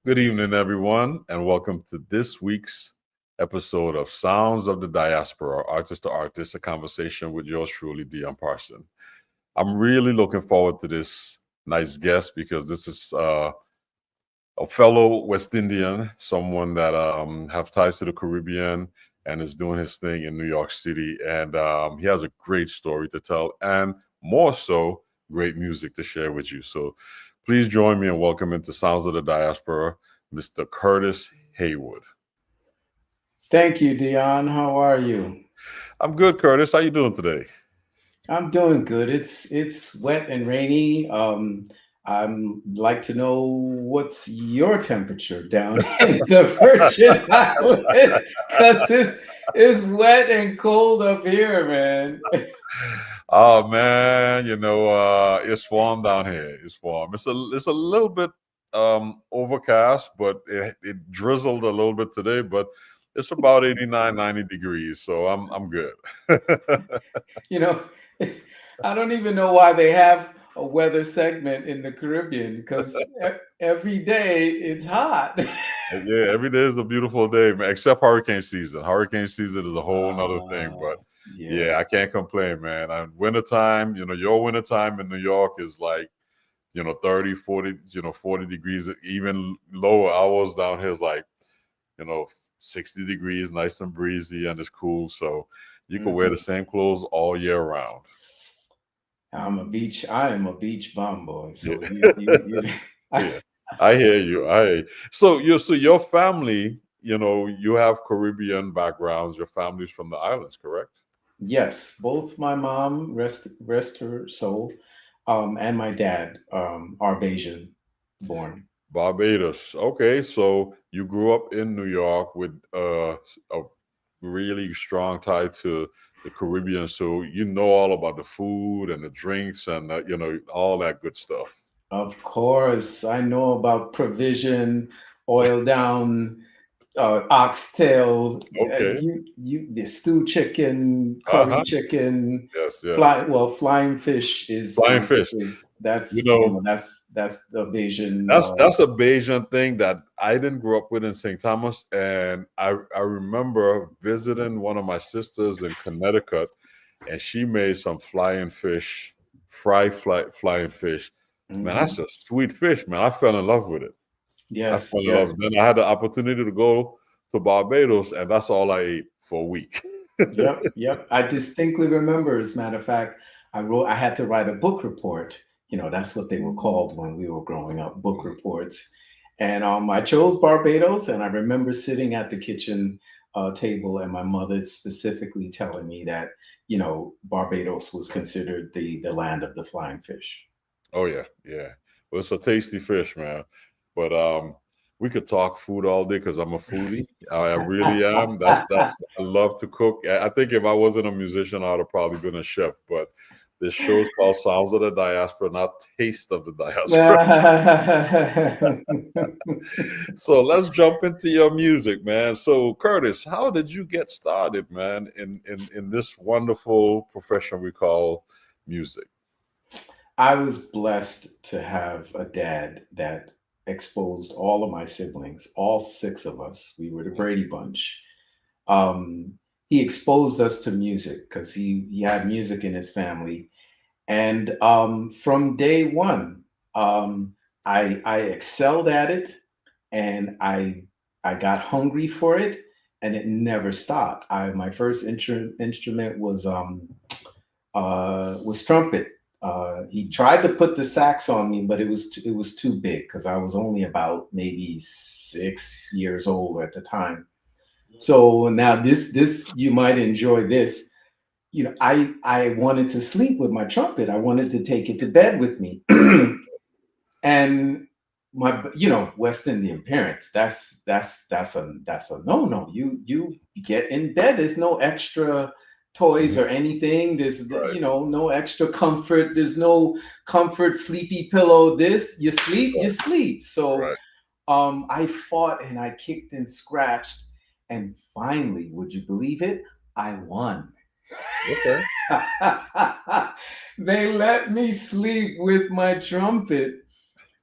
Good evening, everyone, and welcome to this week's episode of Sounds of the Diaspora, Artist to Artist, a conversation with yours truly, Dion Parson. I'm really looking forward to this nice guest because this is a fellow West Indian, someone that have ties to the Caribbean and is doing his thing in New York City. And he has a great story to tell, and more so, great music to share with you. So please join me and welcome into Sounds of the Diaspora, Mr. Curtis Haywood. Thank you, Dion. How are you? I'm good, Curtis. How you doing today? I'm doing good. It's wet and rainy. I'm like to know what's your temperature down in the Virgin Islands because it's wet and cold up here, man. Oh man, it's warm down here. It's warm. It's a little bit overcast, but it drizzled a little bit today, but it's about 89, 90 degrees, so I'm good. You know, I don't even know why they have a weather segment in the Caribbean because every day it's hot. Yeah, every day is a beautiful day, man, except hurricane season. Hurricane season is a whole nother thing, Uh, but yeah. yeah, I can't complain, man. And wintertime, your wintertime in New York is like 30, 40, 40 degrees, even lower hours down here is like, you know, 60 degrees, nice and breezy, and it's cool. So you can wear the Mhm. same clothes all year round. I am a beach bum boy. Yeah. So you I, Yeah. I hear you. So your family, you have Caribbean backgrounds. Your family's from the islands, correct? yes, both my mom, rest her soul, and my dad, are Bayesian born. Barbados. Okay, so you grew up in New York with a really strong tie to the Caribbean, so you know all about the food and the drinks and all that good stuff. Of course, I know about provision, oil down, oxtail, Okay. the stew chicken, curry Uh-huh. chicken, Yes, yes. flying fish Flying fish. is You that's know, that's the Bayesian. that's a Bayesian thing that I didn't grow up with in St. Thomas, and I remember visiting one of my sisters in Connecticut, and she made some flying fish, flying fish. Man, Mhm. that's a sweet fish, man. I fell in love with it. I Yes, fell in love. yes. Then I had the opportunity to go to Barbados, and that's all I ate for a week. Yep, yep. I distinctly remember, as a matter of fact, I had to write a book report. That's what they were called when we were growing up, book reports. And I chose Barbados, and I remember sitting at the kitchen table and my mother specifically telling me that, Barbados was considered the land of the flying fish. Oh yeah, yeah. Well, it's a tasty fish, man. But we could talk food all day because I'm a foodie. I really am. That's I love to cook. I think if I wasn't a musician, I would have probably been a chef. But this show's called Sounds of the Diaspora, not Taste of the Diaspora. So let's jump into your music, man. So Curtis, how did you get started, man, in this wonderful profession we call music? I was blessed to have a dad that exposed all of my siblings, all six of us. We were the Brady Bunch. He exposed us to music because he had music in his family, and from day one, I excelled at it, and I got hungry for it, and it never stopped. My first instrument was trumpet. He tried to put the sax on me, but it was too big because I was only about maybe 6 years old at the time. So now this you might enjoy this. I wanted to sleep with my trumpet. I wanted to take it to bed with me, and my West Indian parents. That's a no no. You get in bed. There's no extra toys Mhm. or anything. There's Right, no extra comfort. There's no comfort sleepy pillow. This you right, sleep. So right. I fought and I kicked and scratched, and finally, would you believe it? I won. Okay. They let me sleep with my trumpet.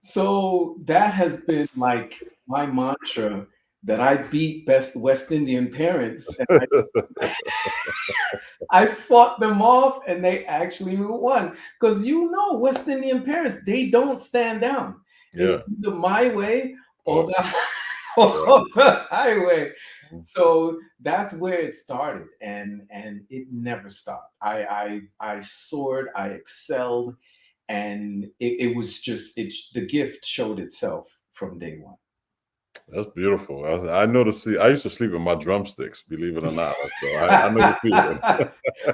So that has been like my mantra, that I beat best West Indian parents. And I fought them off and they actually won. Because West Indian parents, they don't stand down. It's Yeah. either my way or Oh, the, yeah. or the highway. Mhm. So that's where it started, and it never stopped. I soared, I excelled, and it was just the gift showed itself from day one. That's beautiful. I know the see. I used to sleep with my drumsticks, believe it or not. So I know the feeling.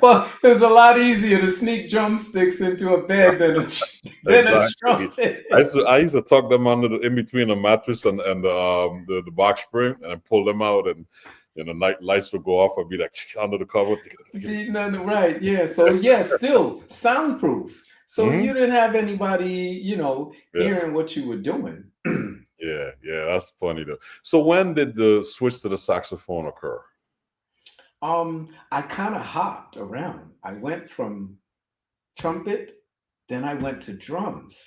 Well, it was a lot easier to sneak drumsticks into a bed than a Exactly. trumpet. I used to tuck them under in between the mattress and the box spring and pull them out, and night lights would go off. I'd be like under the cover. Beating on the right, yeah. So yeah, still soundproof. So Hmm. you didn't have anybody, Yeah, hearing what you were doing. yeah. That's funny though. So when did the switch to the saxophone occur? I kind of hopped around. I went from trumpet, then I went to drums.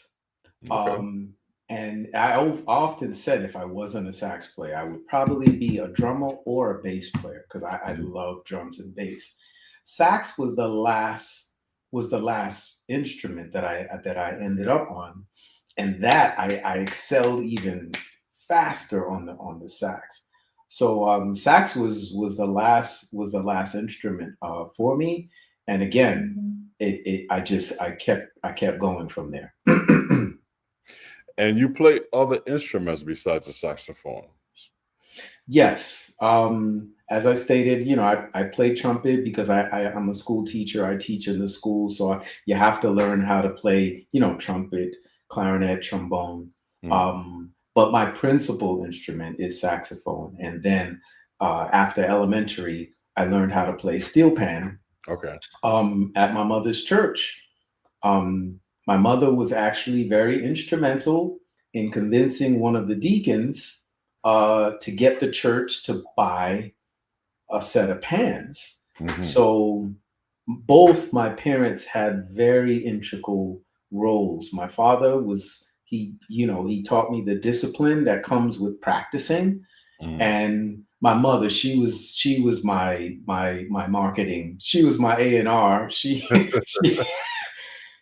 Okay. Um, and often said if I wasn't a sax player, I would probably be a drummer or a bass player because I Mhm. love drums and bass. Sax was the last instrument that I ended up on, and that I excelled even faster on the sax. So sax was the last instrument for me, and again, I kept going from there. And you play other instruments besides the saxophone. Yes. As I stated, I play trumpet because I'm a school teacher. I teach in the school. So you have to learn how to play, trumpet, clarinet, trombone. Mm. But my principal instrument is saxophone. And then after elementary, I learned how to play steelpan Okay. at my mother's church. My mother was actually very instrumental in convincing one of the deacons to get the church to buy a set of pans. Hmm. So both my parents had very integral roles. My father he taught me the discipline that comes with practicing, Mm. and my mother, she was my marketing. She was my A&R. She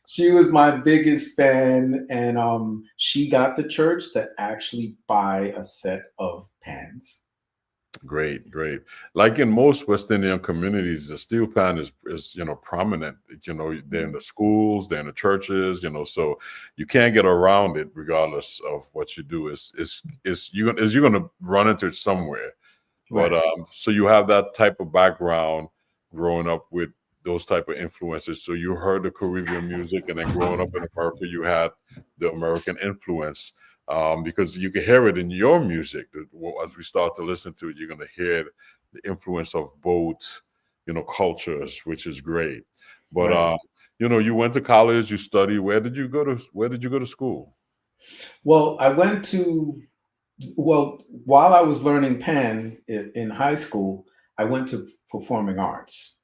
she was my biggest fan, and she got the church to actually buy a set of pans. Great, great. Like in most West Indian communities, the steel pan is prominent. They're in the schools, they're in the churches. So you can't get around it, regardless of what you do. Is you're gonna run into it somewhere. But Right. so you have that type of background, growing up with those type of influences. So you heard the Caribbean music, and then growing up in America, you had the American influence, because you can hear it in your music. As we start to listen to it, you're going to hear the influence of both, cultures, which is great. But Right. you went to college, you studied. Where did you go to school? Well, while I was learning pan in high school, I went to performing arts,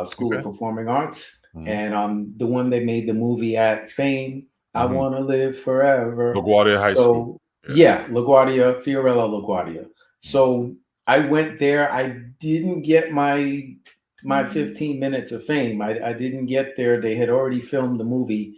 School of Okay. Performing Arts, Hmm. and the one they made the movie at, Fame. I Hmm. want to live forever. LaGuardia High School. So Yeah. yeah, LaGuardia, Fiorella LaGuardia. Mhm. So I went there. I didn't get my 15 minutes of fame. I didn't get there. They had already filmed the movie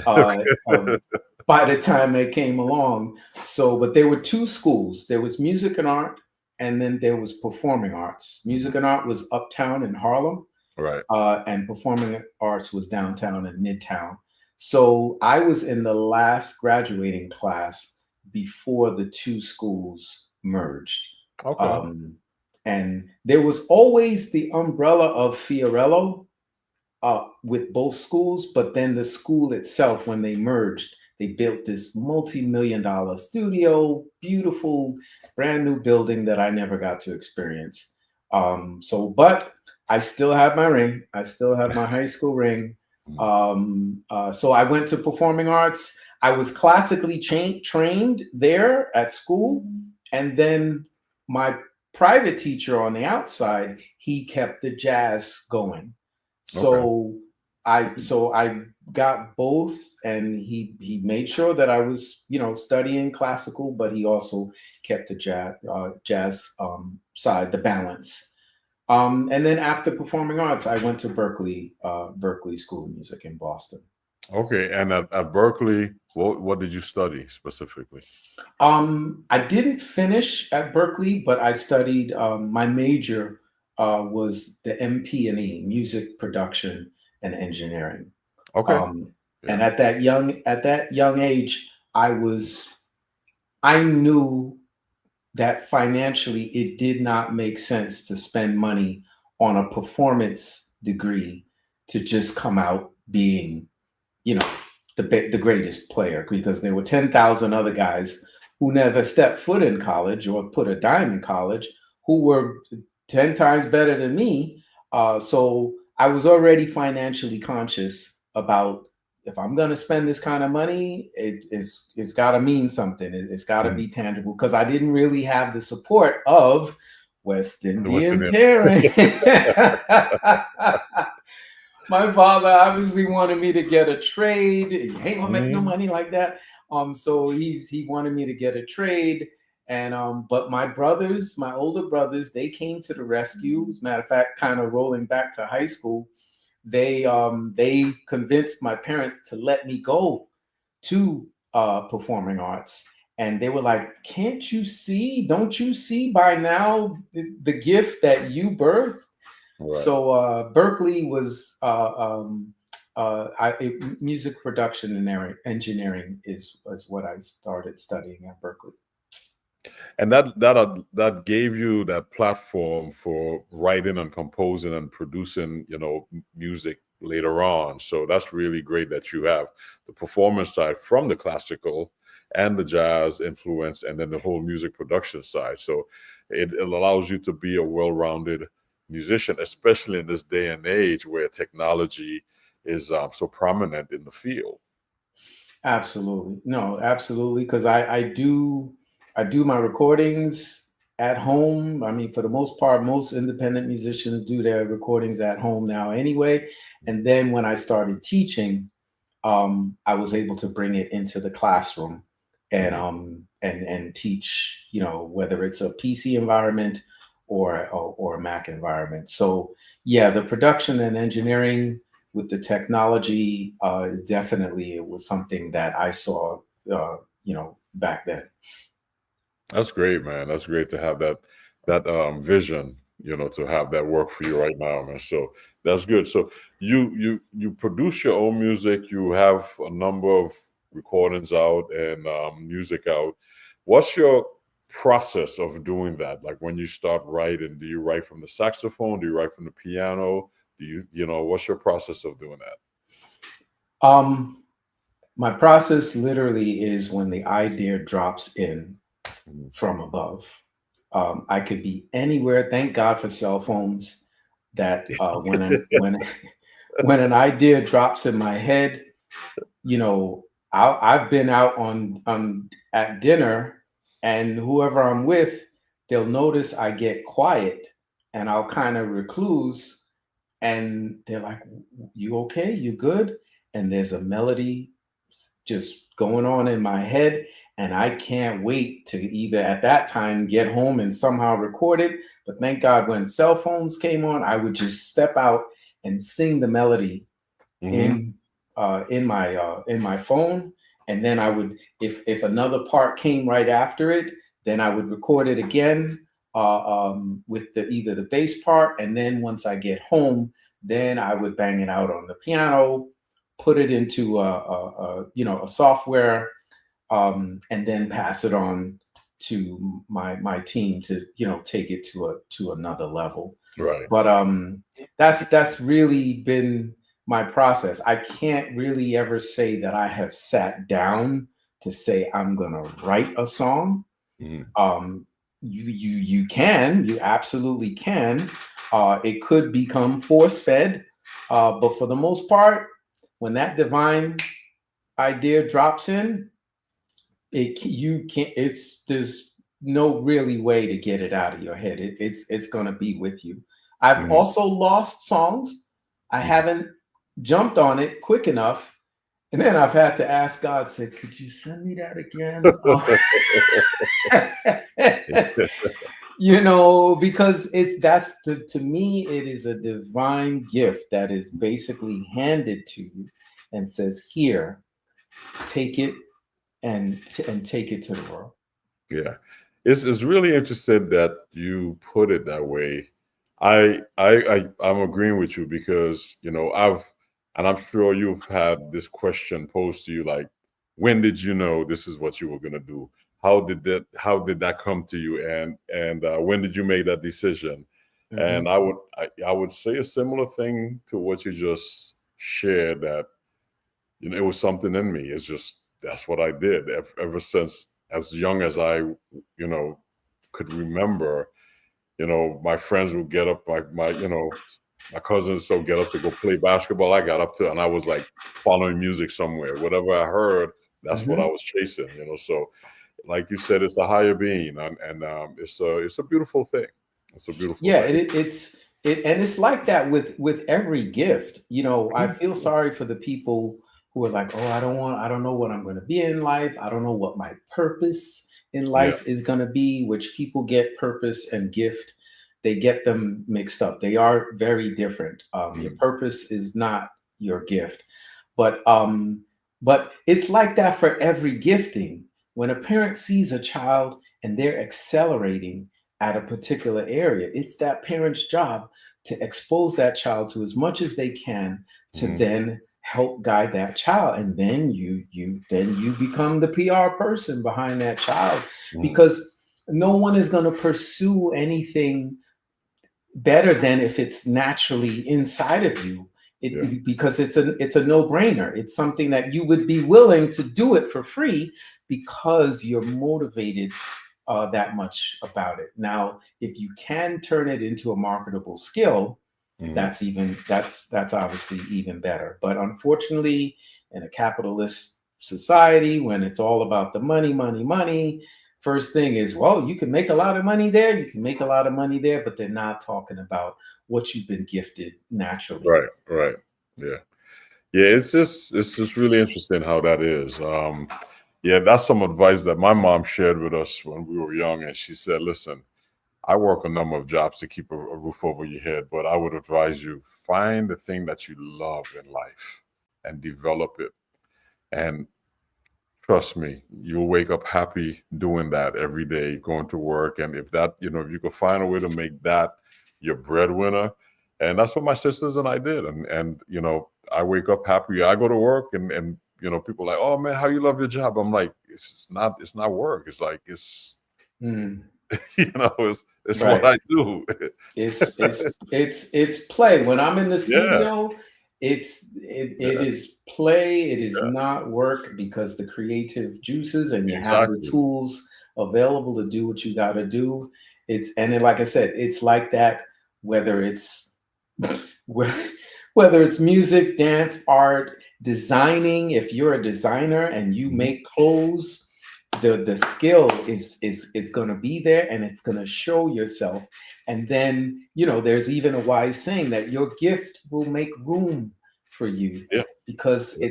uh, uh, by the time they came along. So, but there were two schools. There was music and art, and then there was performing arts. Mhm. Music and art was uptown in Harlem, Right. and performing arts was downtown and midtown. So I was in the last graduating class before the two schools merged. Okay. Um, and there was always the umbrella of Fiorello with both schools, but then the school itself, when they merged, they built this multi-million-dollar studio, beautiful, brand new building that I never got to experience. But I still have my ring. I still have my high school ring. Mhm. So I went to performing arts. I was classically trained there at school, and then my private teacher on the outside, he kept the jazz going. Okay. So I got both, and he made sure that I was, studying classical, but he also kept the jazz side, the balance. And then after performing arts, I went to Berklee School of Music in Boston. Okay, and at Berklee, what did you study specifically? I didn't finish at Berklee, but I studied. My major was the MP&E, music production and engineering. Okay, Um, and yeah, at that young age, I knew that financially it did not make sense to spend money on a performance degree to just come out being, you know, the greatest player, because there were 10,000 other guys who never stepped foot in college or put a dime in college who were 10 times better than me. So I was already financially conscious about, if I'm going to spend this kind of money, it's got to mean something. It's got to mm. be tangible, because I didn't really have the support of West The West Indian Indian. parents. My father obviously wanted me to get a trade. He ain't gonna make no Mhm. money like that. So he wanted me to get a trade. And but my older brothers, they came to the rescue. As a matter of fact, kind of rolling back to high school, they convinced my parents to let me go to performing arts. And they were like, "Can't you see? Don't you see by now the gift that you birthed?" Right. So Berklee was music production and engineering is what I started studying at Berklee. And that gave you that platform for writing and composing and producing, music later on. So that's really great that you have the performance side from the classical and the jazz influence, and then the whole music production side. So it allows you to be a well-rounded musician, especially in this day and age where technology is so prominent in the field. Absolutely, no, absolutely, because I do my recordings at home. I mean, for the most part, most independent musicians do their recordings at home now anyway. And then when I started teaching, I was able to bring it into the classroom and Mhm. and teach, whether it's a PC environment or a Mac environment. So yeah, the production and engineering with the technology is definitely, it was something that I saw, back then. That's great, man. That's great to have that vision, to have that work for you right now, man. So that's good. So you produce your own music. You have a number of recordings out and music out. What's your process of doing that? Like when you start writing, do you write from the saxophone? Do you write from the piano? What's your process of doing that? Um, my process literally is when the idea drops in Mhm. from above. I could be anywhere. Thank God for cell phones. That when an idea drops in my head, I've been out on at dinner, and whoever I'm with, they'll notice I get quiet, and I'll kind of recluse, and they're like, "You okay? You good?" And there's a melody just going on in my head, and I can't wait to either at that time get home and somehow record it. But thank God, when cell phones came on, I would just step out and sing the melody Hmm. in in my phone, and then I would, if another part came right after it, then I would record it again with the either the bass part, and then once I get home, then I would bang it out on the piano, put it into a software, and then pass it on to my team to take it to another level. Right. But that's really been my process. I can't really ever say that I have sat down to say I'm gonna write a song. Mhm. um you absolutely can. It could become force fed, but for the most part, when that divine idea drops in, you can't, there's no really way to get it out of your head. It's going to be with you. I've Mhm. also lost songs. I Mhm. haven't jumped on it quick enough. And then I've had to ask God, said, could you send me that again? Because to me, it is a divine gift that is basically handed to you and says, here, take it and take it to the world. Yeah, it's really interesting that you put it that way. I'm agreeing with you because I'm sure you've had this question posed to you like, when did you know this is what you were gonna do? How did that come to you? And when did you make that decision? And Mhm. I would say a similar thing to what you just shared, that it was something in me. It's just that's what I did ever since as young as I could remember. My friends would get up, my cousins so get up to go play basketball. I got up to, and I was like following music somewhere. Whatever I heard, that's what I Mhm. was chasing. So like you said, it's a higher being, and it's a beautiful thing. It's a beautiful Yeah, thing. and it's like that with every gift. I Mhm. feel sorry for the people who are like, oh, I don't know what I'm going to be in life. I don't know what my purpose in Yeah. life is going to be, which people get purpose and gift. They get them mixed up. They are very different. Your Mhm. purpose is not your gift. But it's like that for every gifting. When a parent sees a child and they're accelerating at a particular area, it's that parent's job to expose that child to as much as they can to Mhm. then help guide that child. And then you become the PR person behind that child, Mhm. because no one is going to pursue anything better than if it's naturally inside of you. Yeah. Because it's a no-brainer. It's something that you would be willing to do it for free because you're motivated that much about it. Now, if you can turn it into a marketable skill, Mhm. that's obviously even better. But unfortunately, in a capitalist society, when it's all about the money, money, money, first thing is, well, you can make a lot of money there, you can make a lot of money there, but they're not talking about what you've been gifted naturally. Right. Right. Yeah. Yeah, it's just really interesting how that is. Yeah, that's some advice that my mom shared with us when we were young, and she said, "Listen, I work a number of jobs to keep a roof over your head, but I would advise you find the thing that you love in life and develop it. And trust me, you'll wake up happy doing that every day, going to work. And if you could find a way to make that your breadwinner, and that's what my sisters and I did. And I wake up happy. I go to work, and people are like, oh man, how you love your job? I'm like, it's not work. It's like Mm, it's what right. I do. It's play. When I'm in the Yeah, studio, it yeah, is play. It is yeah, not work, because the creative juices and you have the exactly. tools available to do what you got to do. Like I said, it's like that, whether it's whether it's music, dance, art, designing. If you're a designer and you Mhm. make clothes, the skill is going to be there, and it's going to show yourself. And then, there's even a wise saying that your gift will make room for you, Yeah, because yeah,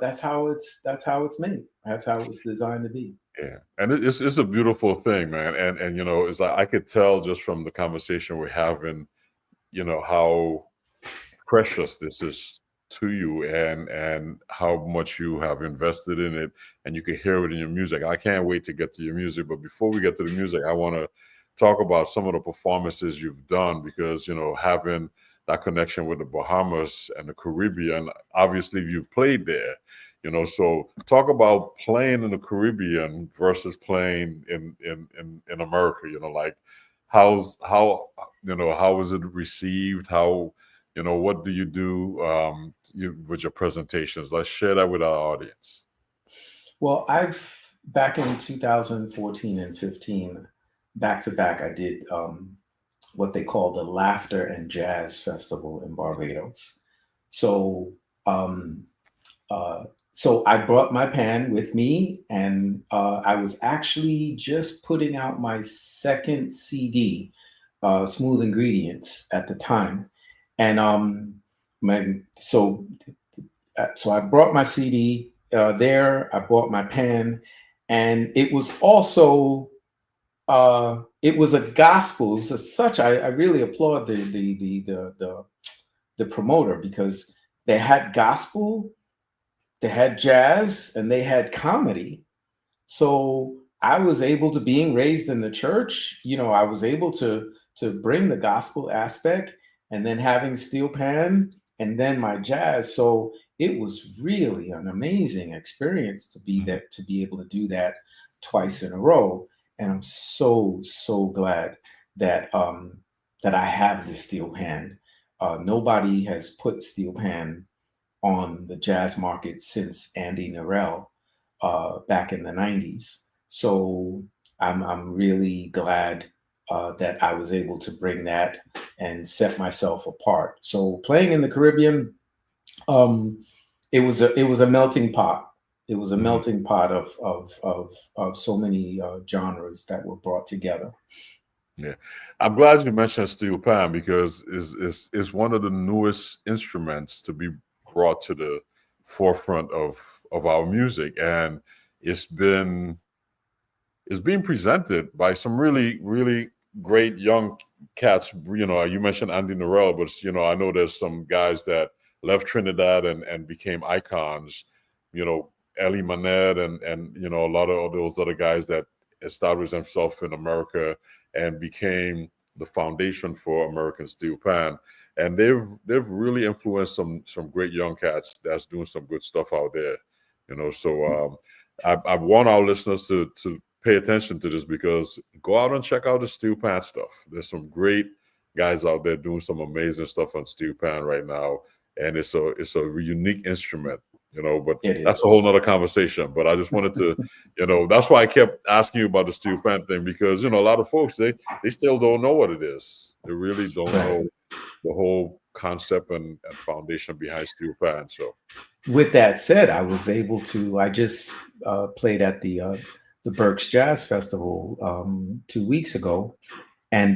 that's how it's made. That's how it's designed to be. yeah. And it's a beautiful thing, man. And it's like I could tell just from the conversation we're having, how precious this is to you, and how much you have invested in it, and you can hear it in your music. I can't wait to get to your music, but before we get to the music, I want to talk about some of the performances you've done, because having that connection with the Bahamas and the Caribbean, obviously you've played there. So talk about playing in the Caribbean versus playing in America. Like how was it received? What do you do with your presentations? Let's share that with our audience. Well, I've back in 2014 and 15, back to back, I did what they call the Laughter and Jazz Festival in Barbados. So, um, uh, so I brought my pan with me, and I was actually just putting out my second CD, Smooth Ingredients, at the time, and So I brought my CD there. I bought my pen, and it was also it was a gospel. It was I really applaud the promoter, because they had gospel, they had jazz, and they had comedy. So I was able to, being raised in the church, I was able to bring the gospel aspect, and then having steel pan, and then my jazz. So it was really an amazing experience to be that, to be able to do that twice in a row. And I'm so glad that that I have the steel pan. Nobody has put steel pan on the jazz market since Andy Narell back in the 90s. So I'm really glad that I was able to bring that and set myself apart. So playing in the Caribbean, it was a melting pot. It was a melting pot of so many genres that were brought together. Yeah, I'm glad you mentioned steel pan, because it's one of the newest instruments to be brought to the forefront of our music, and it's been it's being presented by some really great young cats. You mentioned Andy Narell, but I know there's some guys that left Trinidad and became icons. Ellie Manette and a lot of those other guys that established themselves in America and became the foundation for American steel pan. And they've really influenced some great young cats that's doing some good stuff out there. So I want our listeners to pay attention to this, because go out and check out the steel pan stuff. There's some great guys out there doing some amazing stuff on steel pan right now, and it's a unique instrument. But that's a whole nother conversation. But I just wanted to, that's why I kept asking you about the steel pan thing, because a lot of folks, they still don't know what it is. They really don't know the whole concept and foundation behind steel pan. So with that said, I just played at the Berks Jazz Festival 2 weeks ago, and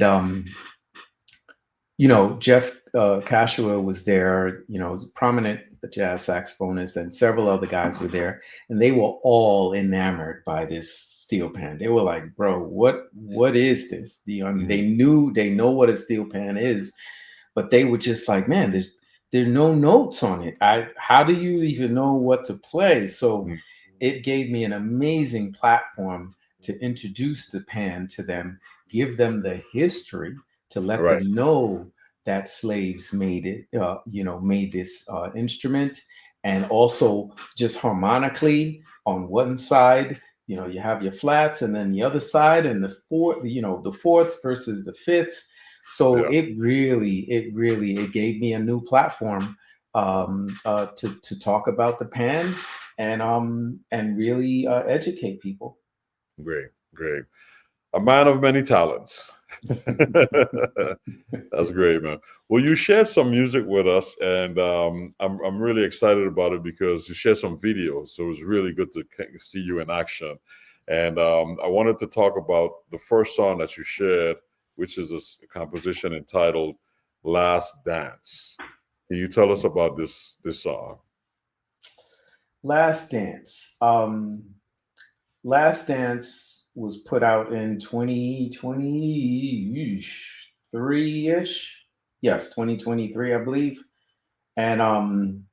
Jeff Kashua was there, prominent jazz saxophonist, and several other guys were there, and they were all enamored by this steel pan. They were like, "Bro, what is this?" They know what a steel pan is, but they were just like, "Man, there are no notes on it. How do you even know what to play?" So it gave me an amazing platform to introduce the pan to them, give them the history, to let them know that slaves made it, made this instrument, and also just harmonically on one side, you have your flats, and then the other side, and the fourths versus the fifths. So it gave me a new platform to talk about the pan and really educate people. Great. A man of many talents. That's great, man. Well, you shared some music with us, and I'm really excited about it, because you shared some videos. So it was really good to see you in action. And I wanted to talk about the first song that you shared, which is a composition entitled "Last Dance." Can you tell us about this song? Last Dance. Last Dance was put out in 2023-ish. Yes, 2023, I believe. And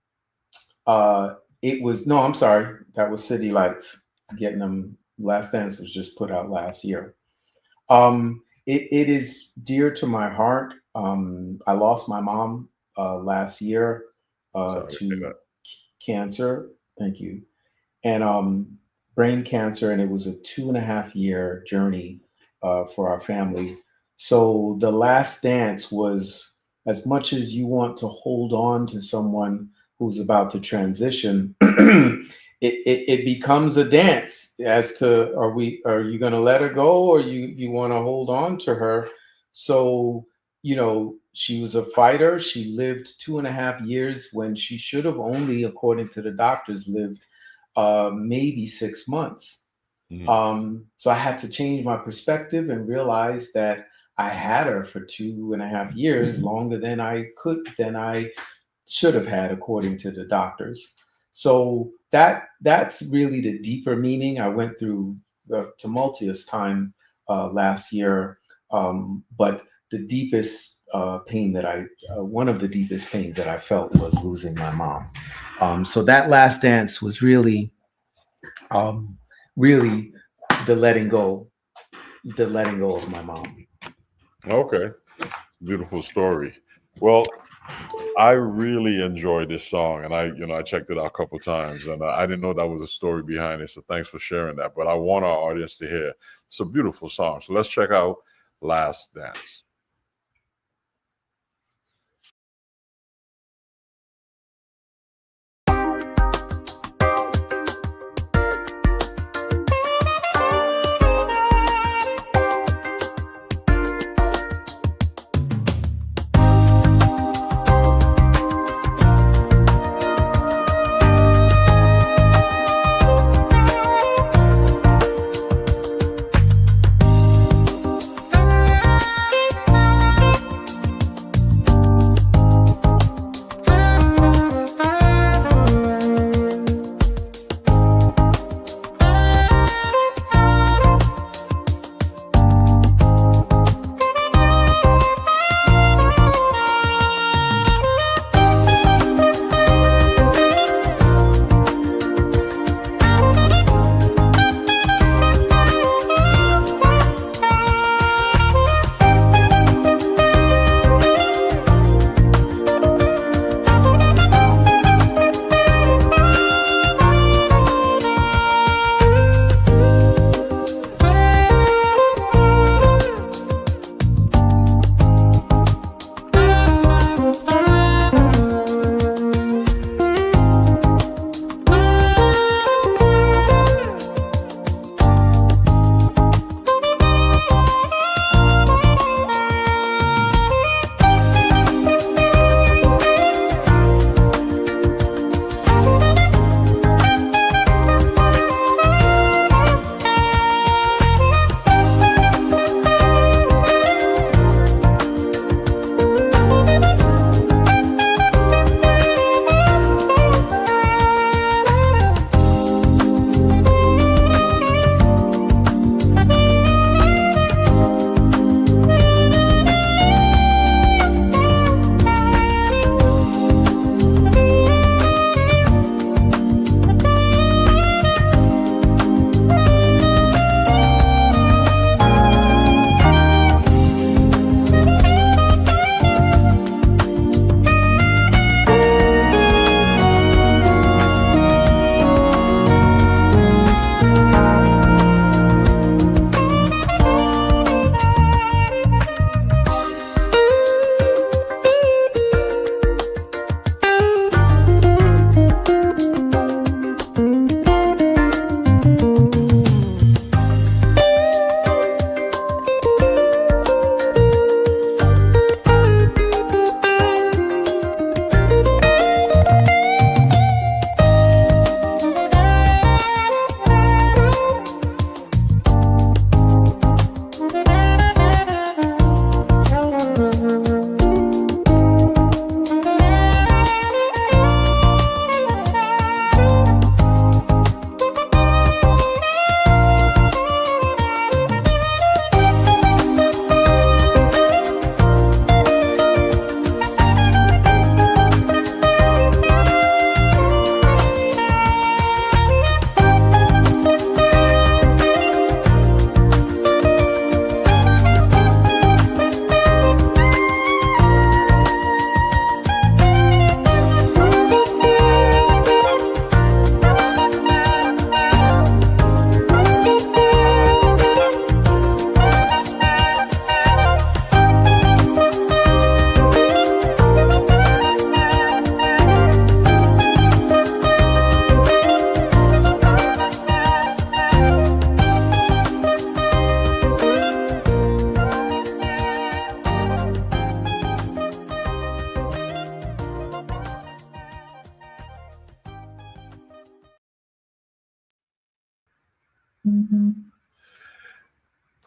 it was, no, I'm sorry, that was City Lights. Getting them. Last Dance was just put out last year. It is dear to my heart. I lost my mom last year to cancer. Thank you. And brain cancer, and it was a 2.5-year journey for our family. So the last dance was, as much as you want to hold on to someone who's about to transition, it becomes a dance as to, are you going to let her go, or you want to hold on to her? So she was a fighter. She lived 2.5 years when she should have only, according to the doctors, lived maybe 6 months. So I had to change my perspective and realize that I had her for 2.5 years, longer than I should have had according to the doctors. So that's really the deeper meaning. I went through a tumultuous time last year, but the deepest pain that one of the deepest pains that I felt was losing my mom. So that last dance was really really the letting go of my mom. Okay, beautiful story. Well, I really enjoyed this song, and I checked it out a couple times, and I didn't know that was a story behind it. So thanks for sharing that. But I want our audience to hear. It's a beautiful song. So let's check out "Last Dance."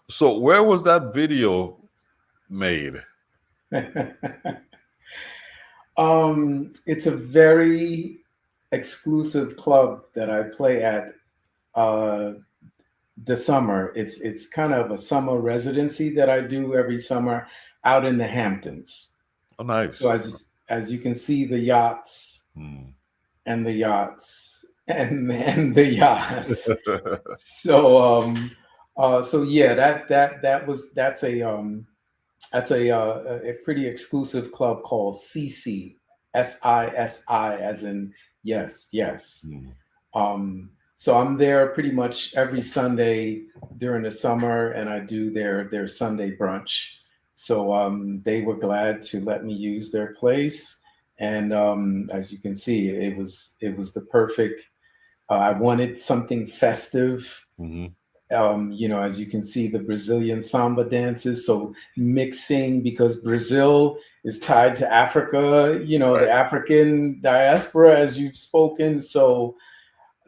So where was that video made? It's a very exclusive club that I play at uh, the summer. It's kind of a summer residency that I do every summer out in the Hamptons. Oh, So nice. as you can see, the yachts Hmm. and the yachts and the yachts. So yeah, that's a pretty exclusive club called CCSISI, as in yes, yes. Hmm. So I'm there pretty much every Sunday during the summer, and I do their Sunday brunch. So they were glad to let me use their place, and as you can see, it was the perfect. I wanted something festive, Hmm. as you can see, the Brazilian samba dances. So mixing, because Brazil is tied to Africa, Right. the African diaspora, as you've spoken. So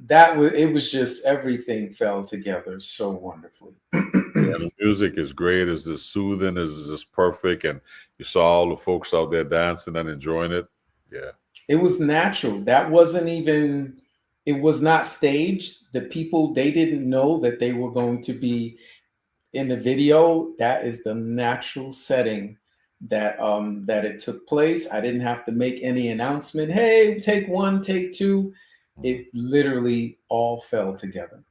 it was just everything fell together so wonderfully. Yeah, the music is great. It's just soothing. It's just perfect. And you saw all the folks out there dancing and enjoying it. Yeah. It was natural. That wasn't even, it was not staged. The people, they didn't know that they were going to be in the video. That is the natural setting that it took place. I didn't have to make any announcement. Hey, take one, take two. Mhm. It literally all fell together.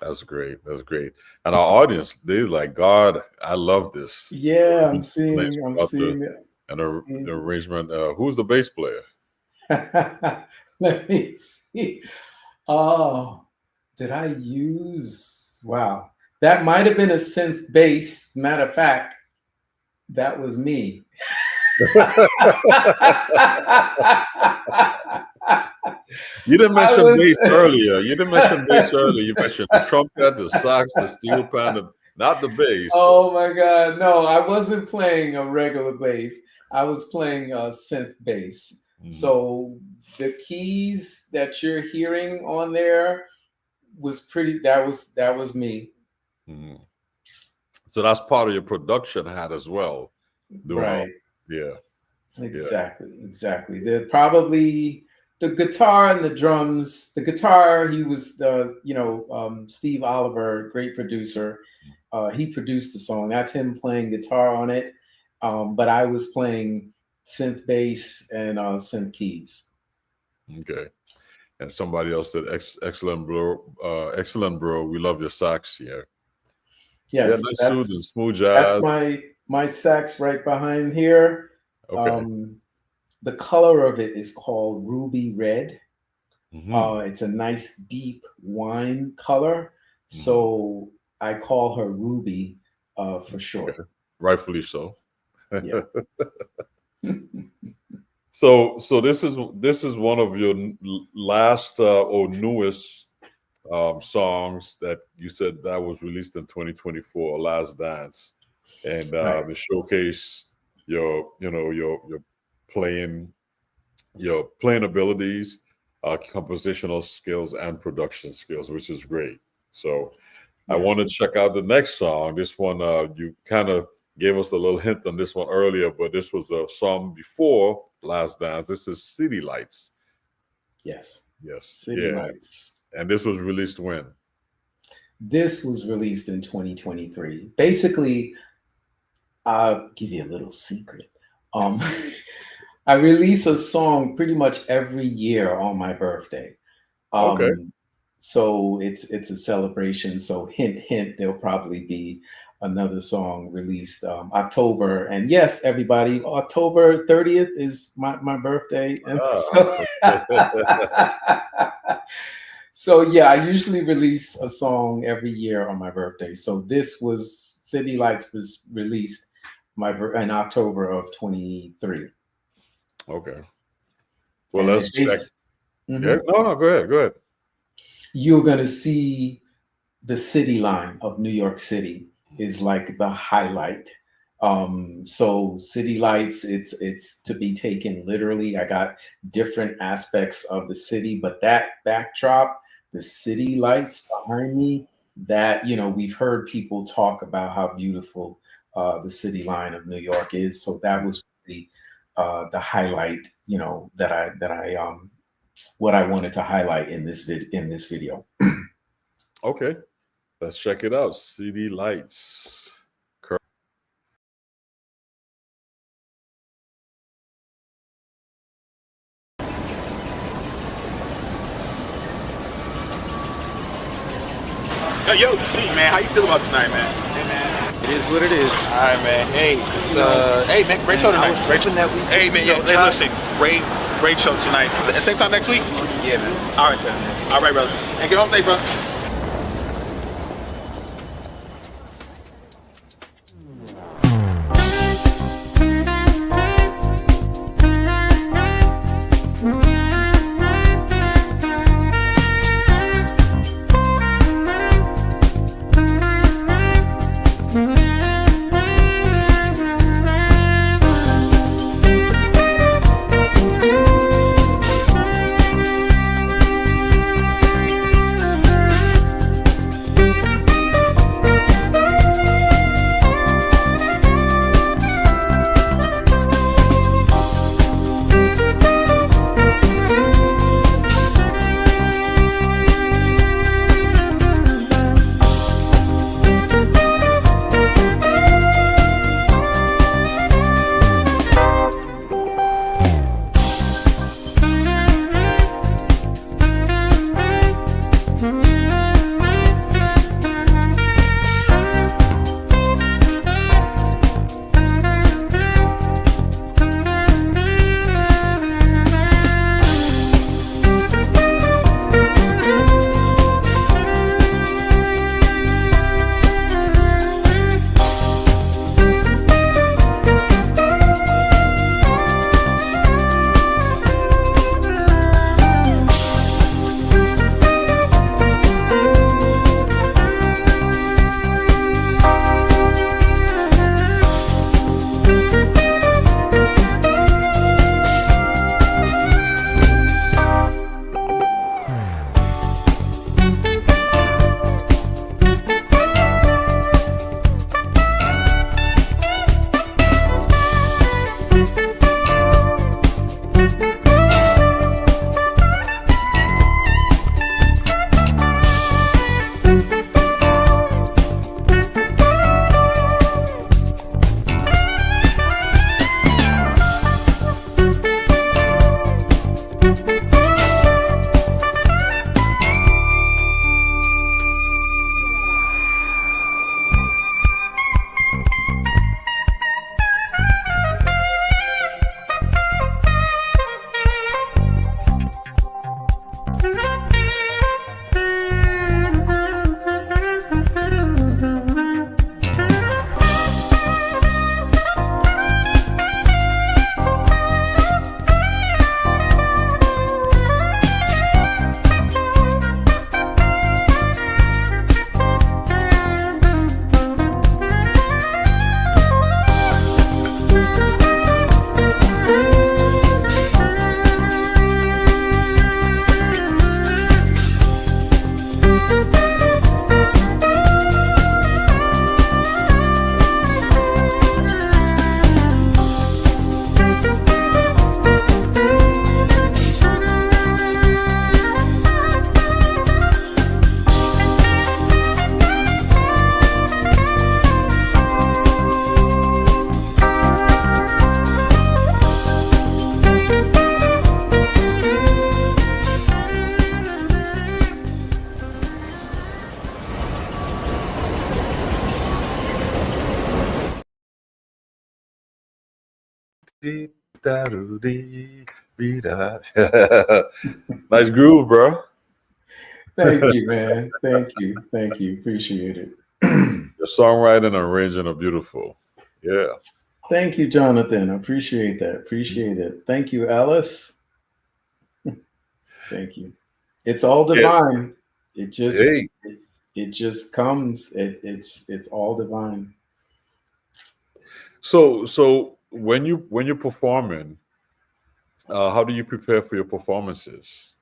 That's great. That's great. And our audience, they like, God, I love this. Yeah, The I'm about seeing it. and the Seeing arrangement. Who's the bass player? Let me see. Oh, did I use? Wow, that might have been a synth bass. Matter of fact, that was me. You didn't I mention was. bass earlier. You didn't mention bass earlier. You mentioned the trumpet, the sax, the steel pan, not the bass. So, Oh my God! No, I wasn't playing a regular bass. I was playing a synth bass. mhm, So the keys that you're hearing on there was pretty. That was me. mhm. So that's part of your production hat as well. Doing all, Right. yeah, yeah. Exactly. The probably the guitar and the drums. The guitar, he was Steve Oliver, great producer. He produced the song. That's him playing guitar on it. But I was playing synth bass and synth keys. Okay. And somebody else said, excellent, bro. Excellent, bro. We love your sax. Yeah. Yeah, Yes, nice soothing, that's smooth that's jazz. my sax right behind here. Okay. Um, the color of it is called ruby red. Hmm. It's a nice deep wine color. Hmm. So I call her Ruby for Okay. short. Rightfully so. Yeah. So this is one of your last or newest songs that you said that was released in 2024, Last Dance, and Right. it showcase your playing your playing abilities, compositional skills, and production skills, which is great. So I want Yes. to check out the next song. This one, you kind of gave us a little hint on this one earlier, but this was a song before Last Dance. This is City Lights. Yes. Yes, City yeah. Lights. And this was released when? This was released in 2023. Basically, I'll give you a little secret. Um, I release a song pretty much every year on my birthday. Okay. Um, so it's a celebration. So hint, hint, there'll probably be another song released October. And yes, everybody, October 30th is my birthday. And Ah, so, okay. so yeah, I usually release a song every year on my birthday. So this was City Lights was released in October of 23. Okay. Well, And it let's check. is, Yeah. mhm. No, no, go ahead. Go ahead. You're going to see the city line of New York City is like the highlight. So city lights, it's to be taken literally. I got different aspects of the city, but that backdrop, the city lights behind me, that we've heard people talk about how beautiful the city line of New York is. So that was really the highlight, that I what I wanted to highlight in this video. Okay, let's check it out. CD Lights. Yo, see, man, how you feel about tonight, man? Hey, man, it is what it is. All right, man. Hey, hey, man, great show tonight. Hey, man, yo, hey, listen, great show tonight. Same time next week? Yeah, man. All right, man. All right, brother. And get home safe, bro. Nice groove, bro. Thank you, man. Thank you. Appreciate it. Your songwriting and arranging are beautiful. Yeah. Thank you, Jonathan. I appreciate that. Appreciate it. Thank you, Alice. Thank you. It's all divine. It just it just comes. It's all divine. So when you're performing, how do you prepare for your performances?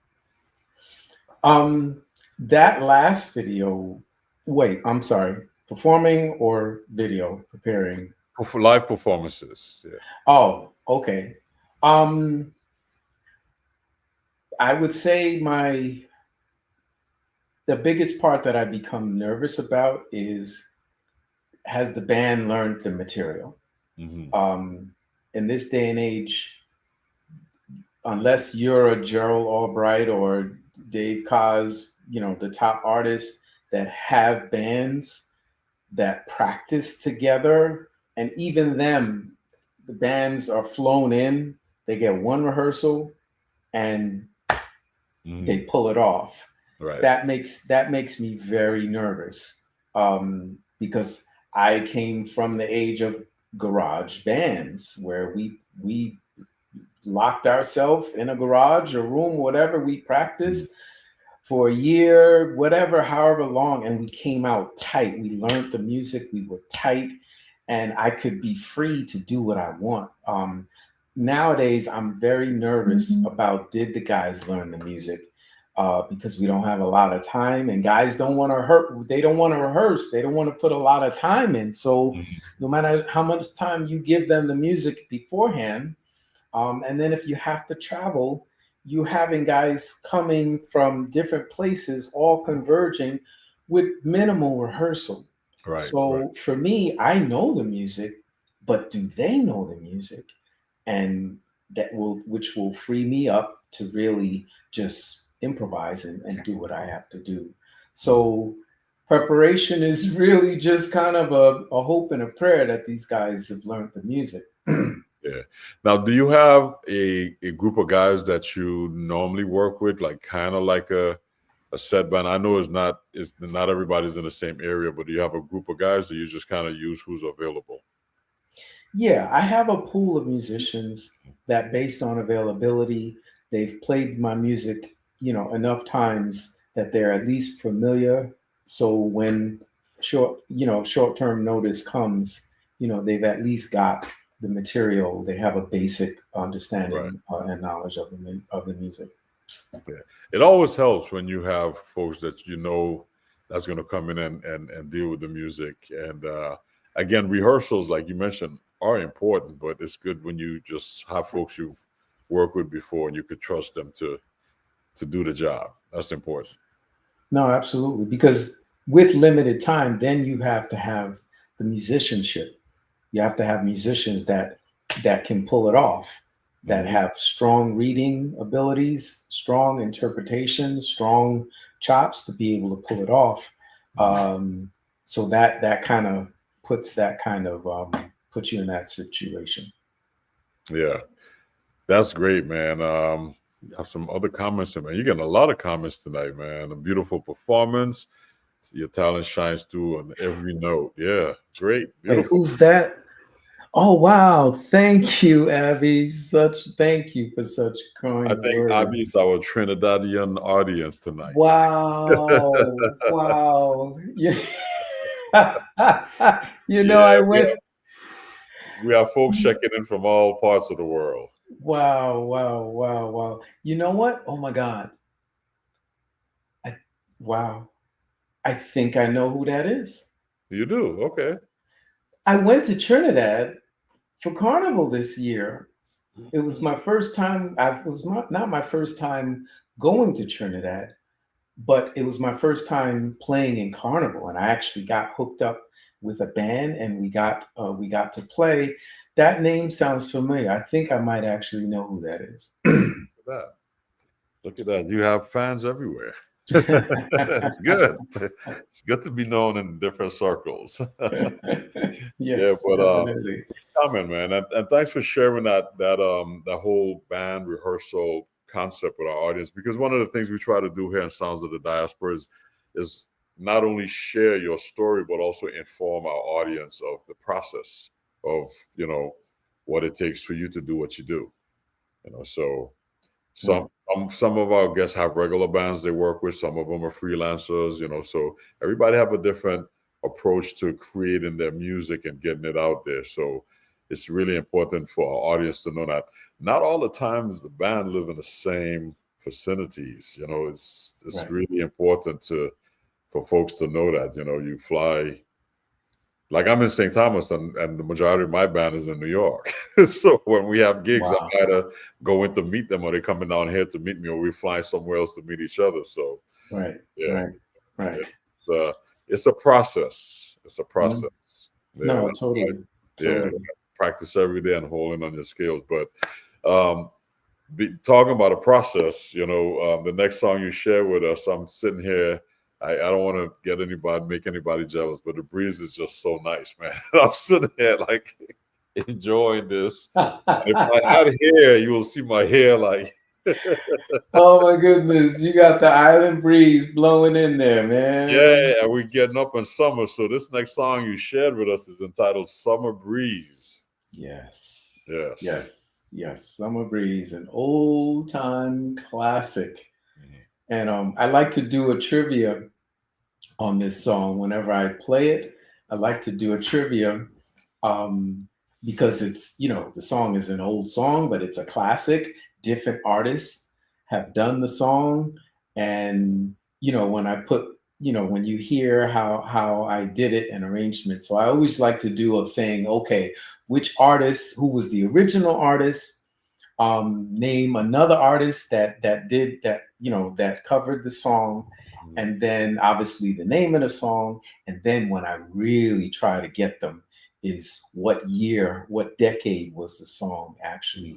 That last video. Wait, I'm sorry. Performing or video preparing? For live performances. Yeah. Oh, okay. I would say the biggest part that I become nervous about is, has the band learned the material? Mm-hmm. In this day and age, unless you're a Gerald Albright or Dave Koz, the top artists that have bands that practice together, and even them, the bands are flown in, they get one rehearsal and they pull it off. Right. That makes me very nervous, because I came from the age of garage bands where we locked ourselves in a garage or room, whatever, we practiced for a year, whatever, however long, and we came out tight. We learned the music, we were tight, and I could be free to do what I want. Nowadays, I'm very nervous about, did the guys learn the music? Because we don't have a lot of time, and guys don't want to they don't want to rehearse. They don't want to put a lot of time in. So no matter how much time you give them the music beforehand, and then if you have to travel, you having guys coming from different places, all converging with minimal rehearsal. Right. So for me, I know the music, but do they know the music? And which will free me up to really just improvise and do what I have to do. So preparation is really just kind of a hope and a prayer that these guys have learned the music. Yeah. Now, do you have a group of guys that you normally work with, like kind of like a set band? I know it's not everybody's in the same area, but do you have a group of guys that you just kind of use who's available? Yeah, I have a pool of musicians that, based on availability, they've played my music, enough times that they're at least familiar. So when short-term notice comes, they've at least got the material. They have a basic understanding and knowledge of the music. Yeah. It always helps when you have folks that that's going to come in and deal with the music. And again, rehearsals, like you mentioned, are important, but it's good when you just have folks you've worked with before and you could trust them to do the job. That's important. No, absolutely. Because with limited time, then you have to have the musicianship. You have to have musicians that can pull it off, that have strong reading abilities, strong interpretation, strong chops to be able to pull it off. So that kind of puts you in that situation. Yeah, that's great, man. You have some other comments, man. You're getting a lot of comments tonight, man. A beautiful performance. Your talent shines through on every note. Yeah, great. Beautiful. Hey, who's that? Oh, wow. Thank you, Abby. Thank you for such kind I think words. Abby's our Trinidadian audience tonight. Wow. Wow. Yeah. Yeah, I went. We have folks checking in from all parts of the world. Wow, wow, wow, wow. You know what? Oh my God. Wow. I think I know who that is. You do? Okay. I went to Trinidad for Carnival this year. It was my first time. Not my first time going to Trinidad, but it was my first time playing in Carnival, and I actually got hooked up with a band, and we got to play. That name sounds familiar. I think I might actually know who that is. Look at that. You have fans everywhere. It's good. It's good to be known in different circles. Yes, yeah, but definitely. comment, man, and thanks for sharing that whole band rehearsal concept with our audience, because one of the things we try to do here in Sounds of the Diaspora is not only share your story, but also inform our audience of the process of what it takes for you to do what you do. So some of our guests have regular bands they work with. Some of them are freelancers. So everybody have a different approach to creating their music and getting it out there. So it's really important for our audience to know that not all the times the band live in the same vicinities. It's really important for folks to know that, you fly like I'm in St. Thomas, and the majority of my band is in New York. So when we have gigs, Wow. I either go in to meet them, or they're coming down here to meet me, or we fly somewhere else to meet each other. So Right. yeah, Right. it's a process. It's a process. Yeah, No, that's totally. right. Yeah, practice every day and holding on your skills. But talking about a process, the next song you share with us, I'm sitting here. I don't want to make anybody jealous, but the breeze is just so nice, man. I'm sitting here like enjoying this. If I had hair, you will see my hair like. Oh my goodness, you got the island breeze blowing in there, man. Yeah, and we're getting up in summer. So this next song you shared with us is entitled "Summer Breeze." Yes. Yes. Yes. Yes. Summer Breeze, an old time classic. And I like to do a trivia on this song. Whenever I play it, I like to do a trivia because it's, the song is an old song, but it's a classic. Different artists have done the song. And, when I put, when you hear how I did it and arrangement. So I always like to do of saying, okay, which artist, who was the original artist, name another artist that did that, that covered the song. And then obviously the name of the song. And then when I really try to get them is what year, what decade was the song actually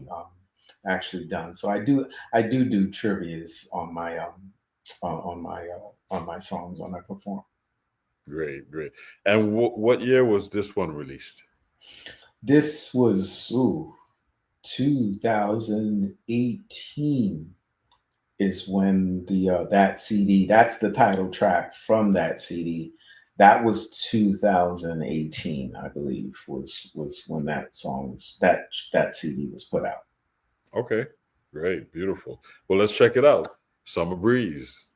done. So I do trivias on my songs when I perform. Great. And what year was this one released? This was 2018 is when that CD, that's the title track from that CD. That was 2018, I believe, was when that song that CD was put out. Okay, great, beautiful. Well, let's check it out. Summer Breeze.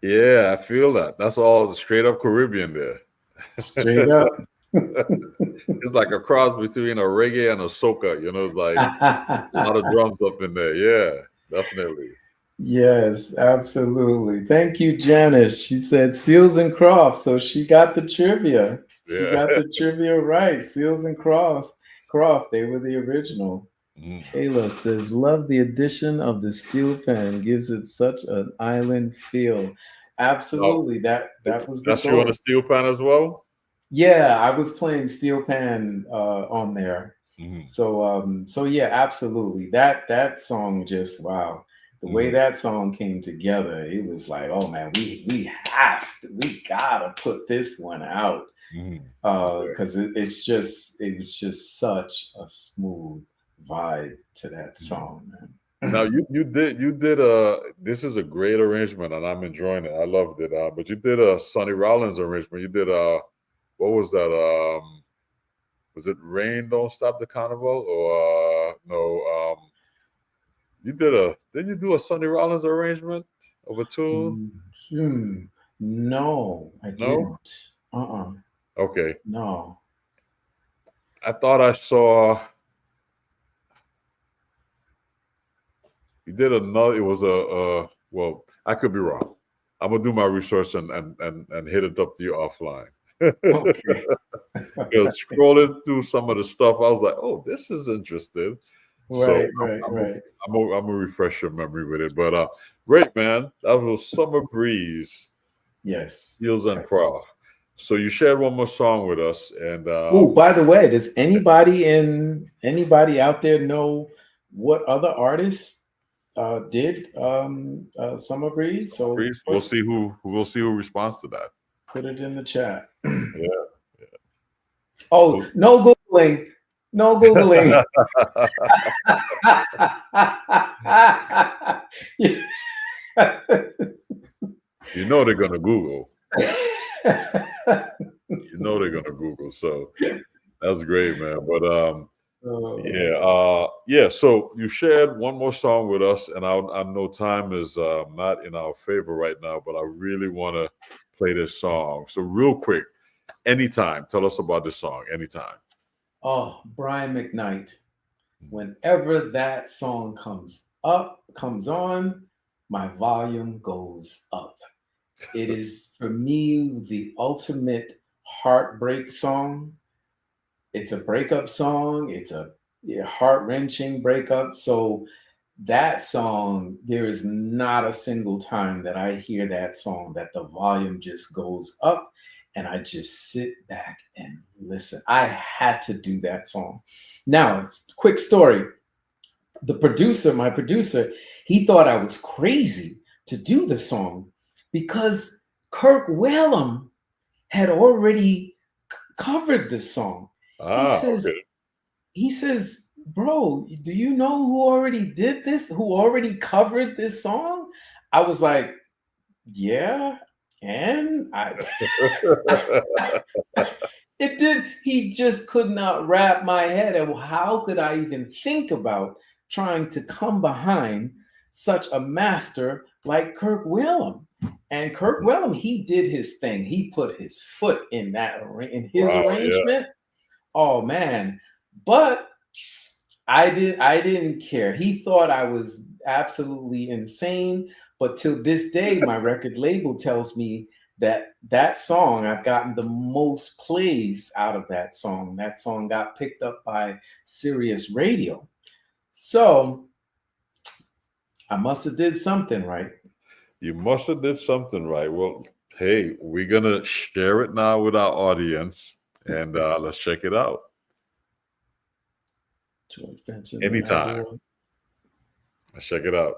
Yeah, I feel that. That's all straight up Caribbean there. Straight up. It's like a cross between a reggae and a soca. It's like a lot of drums up in there. Yeah, definitely. Yes, absolutely. Thank you, Janice. She said Seals and Crofts, so she got the trivia. She Yeah. got the trivia right. Seals and Croft, they were the original. Kayla says, love the addition of the steel pan. Gives it such an island feel. Absolutely. That was the That's goal. you on the steel pan as well? Yeah, I was playing steel pan on there. So yeah, absolutely. That song just, wow. The way that song came together, it was like, oh man, we gotta put this one out. Because it was just such a smooth vibe to that song, man. Now you did this is a great arrangement and I'm enjoying it. I loved it. But you did a Sonny Rollins arrangement. You did what was that? Was it Rain Don't Stop the Carnival? Or no, didn't you do a Sonny Rollins arrangement of a tune? No, I didn't. Okay. No. I thought I saw you did another. It was well, I could be wrong. I'm gonna do my research and hit it up to you offline. Okay. Scrolling through some of the stuff, I was like, "Oh, this is interesting." Right. I'm gonna refresh your memory with it. But great, man. That was Summer Breeze. Yes. Seals and Craft. So you shared one more song with us, and by the way, does anybody out there know what other artists did Summer Breeze? So we'll see who responds to that. Put it in the chat. Yeah. Oh, no Googling. No Googling. You know they're gonna Google. You know they're gonna Google. So that's great, man. But yeah. So you shared one more song with us, and I know time is not in our favor right now, but I really want to play this song. So real quick, anytime, tell us about this song. Anytime. Oh, Brian McKnight. Whenever that song comes on, my volume goes up. It is, for me, the ultimate heartbreak song. It's a breakup song. It's a heart-wrenching breakup. So that song, there is not a single time that I hear that song that the volume just goes up and I just sit back and listen. I had to do that song. Now, quick story. My producer, he thought I was crazy to do the song because Kirk Whalum had already covered this song. He says, bro, do you know who already did this? Who already covered this song? I was like, yeah. And it did. He just could not wrap my head. And how could I even think about trying to come behind such a master like Kirk Whalum? And Kirk Whalum, he did his thing. He put his foot in his arrangement. Yeah. Oh man. But I didn't care. He thought I was absolutely insane. But till this day, my record label tells me that song, I've gotten the most plays out of that song. That song got picked up by Sirius Radio. So I must have did something right. You must have did something right. Well, hey, we're going to share it now with our audience, and let's check it out. Anytime. Let's check it out.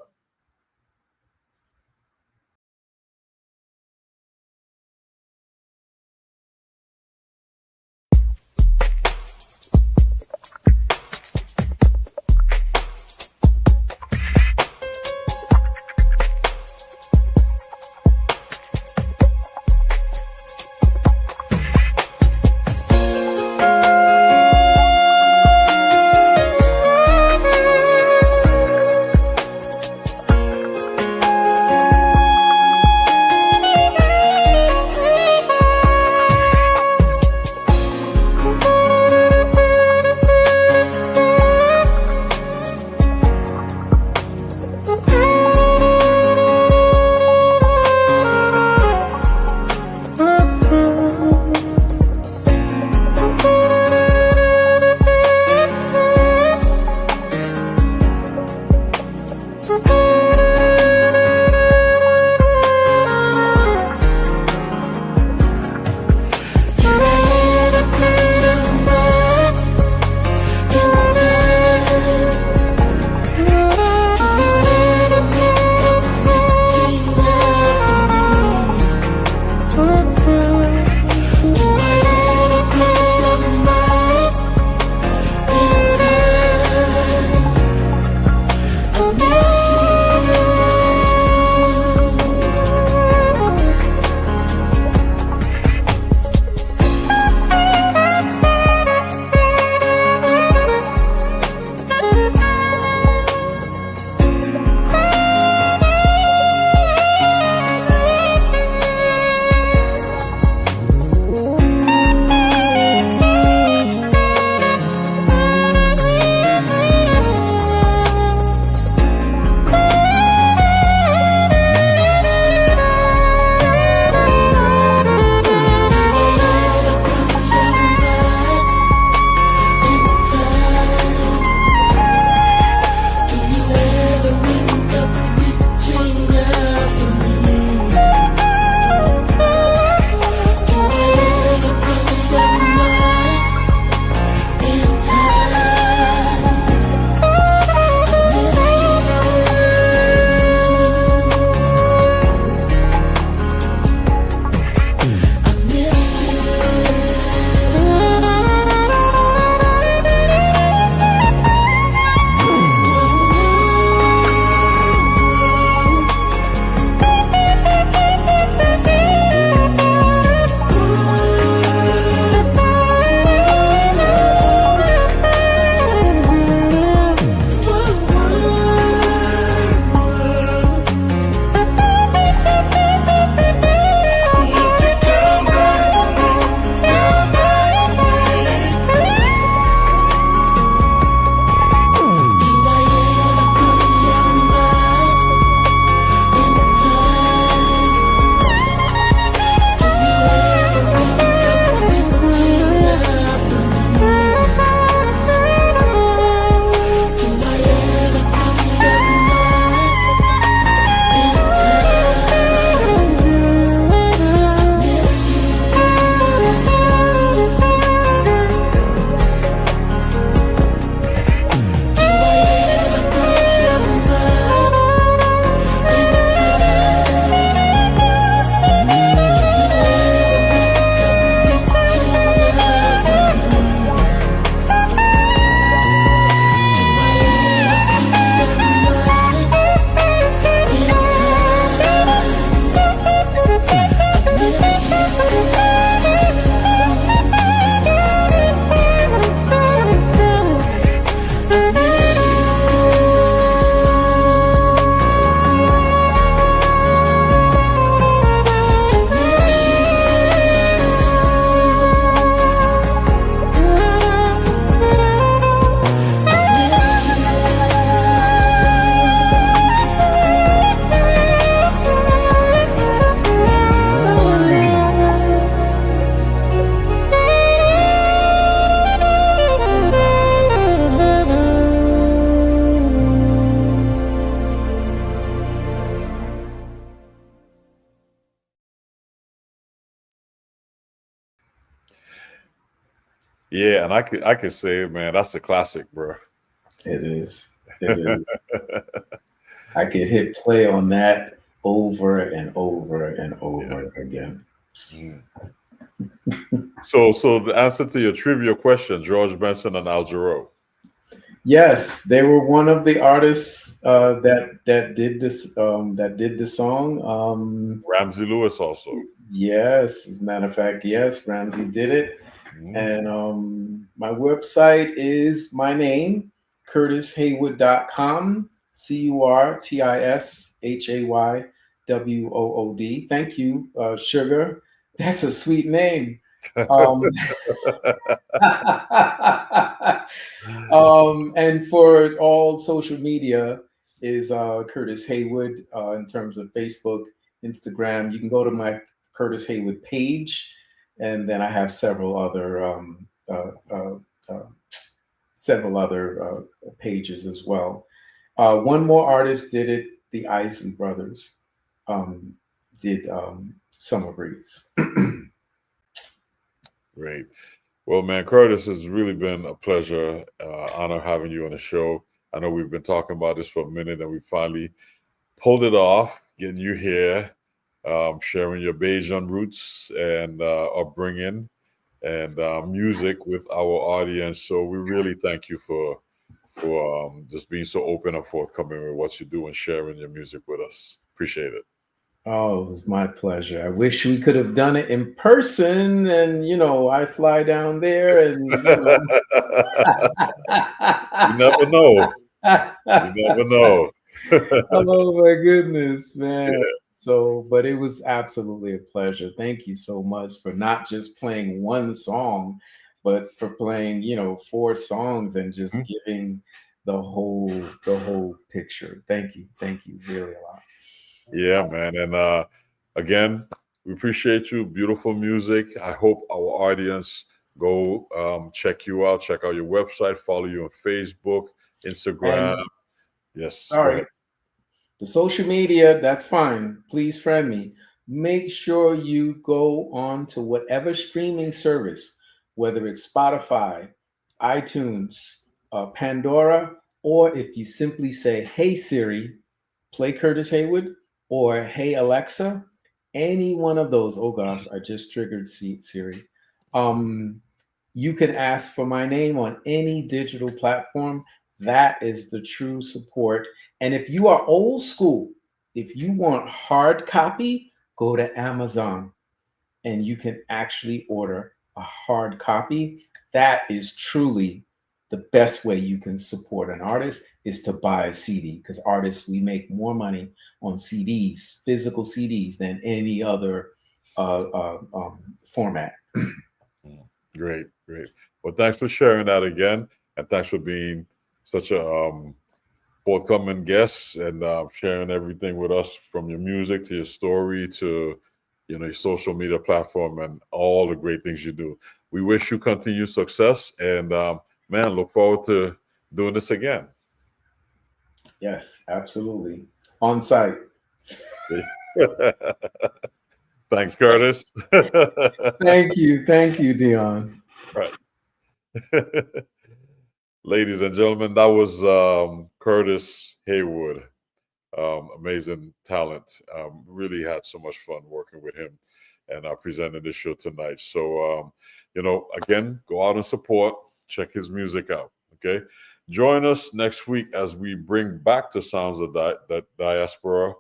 Yeah, and I could say, man, that's a classic, bro. It is. It is. I could hit play on that over and over and over again. Mm. So the answer to your trivia question, George Benson and Al Jarreau. Yes, they were one of the artists that did this that did the song. Ramsey Lewis also. Yes, as a matter of fact, yes, Ramsey did it. And my website is my name, curtishaywood.com, CurtisHaywood. Thank you, Sugar. That's a sweet name. And for all social media is Curtis Haywood in terms of Facebook, Instagram. You can go to my Curtis Haywood page, and then I have several other pages as well. One more artist did it. The Isley Brothers did Summer Breeze. Great. Well, man, Curtis, it's really been a pleasure, honor having you on the show. I know we've been talking about this for a minute, and we finally pulled it off, getting you here, sharing your Bajan roots and upbringing and music with our audience. So we really thank you for just being so open and forthcoming with what you do and sharing your music with us. Appreciate it. Oh, it was my pleasure. I wish we could have done it in person, and I fly down there, and You never know. You never know. Oh my goodness, man. Yeah. So, but it was absolutely a pleasure. Thank you so much for not just playing one song, but for playing, 4 songs and just Mhm. giving the whole picture. Thank you. Thank you really a lot. Yeah, man. And again, we appreciate you. Beautiful music. I hope our audience go check you out, check out your website, follow you on Facebook, Instagram. And Yes, go sorry, ahead. the social media, that's fine. Please friend me. Make sure you go on to whatever streaming service, whether it's Spotify, iTunes, Pandora, or if you simply say, "Hey Siri, play Curtis Haywood," or "Hey Alexa," any one of those. Oh gosh, I just triggered Siri. You can ask for my name on any digital platform. That is the true support. And if you are old school, if you want hard copy, go to Amazon and you can actually order a hard copy. That is truly the best way you can support an artist, is to buy a CD, because artists, we make more money on CDs, physical CDs, than any other format. Great, great. Well, thanks for sharing that again, and thanks for being such a forthcoming guest and sharing everything with us, from your music to your story to your social media platform and all the great things you do. We wish you continued success, and man, look forward to doing this again. Yes, absolutely. On site. Thanks, Curtis. Thank you. Thank you, Dion. Right. Ladies and gentlemen, that was Curtis Haywood. Amazing talent. Really had so much fun working with him and presenting this show tonight. So, again, go out and support. Check his music out. Okay. Join us next week as we bring back the sounds of that diaspora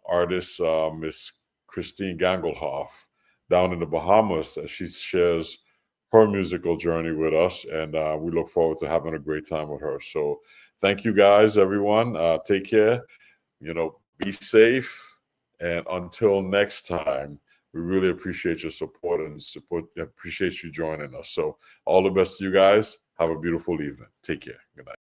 artist, Miss Christine Gangelhoff, down in the Bahamas, as she shares her musical journey with us. And we look forward to having a great time with her. So, thank you guys, everyone. Take care. Be safe. And until next time, we really appreciate your support and appreciate you joining us. So all the best to you guys. Have a beautiful evening. Take care. Good night.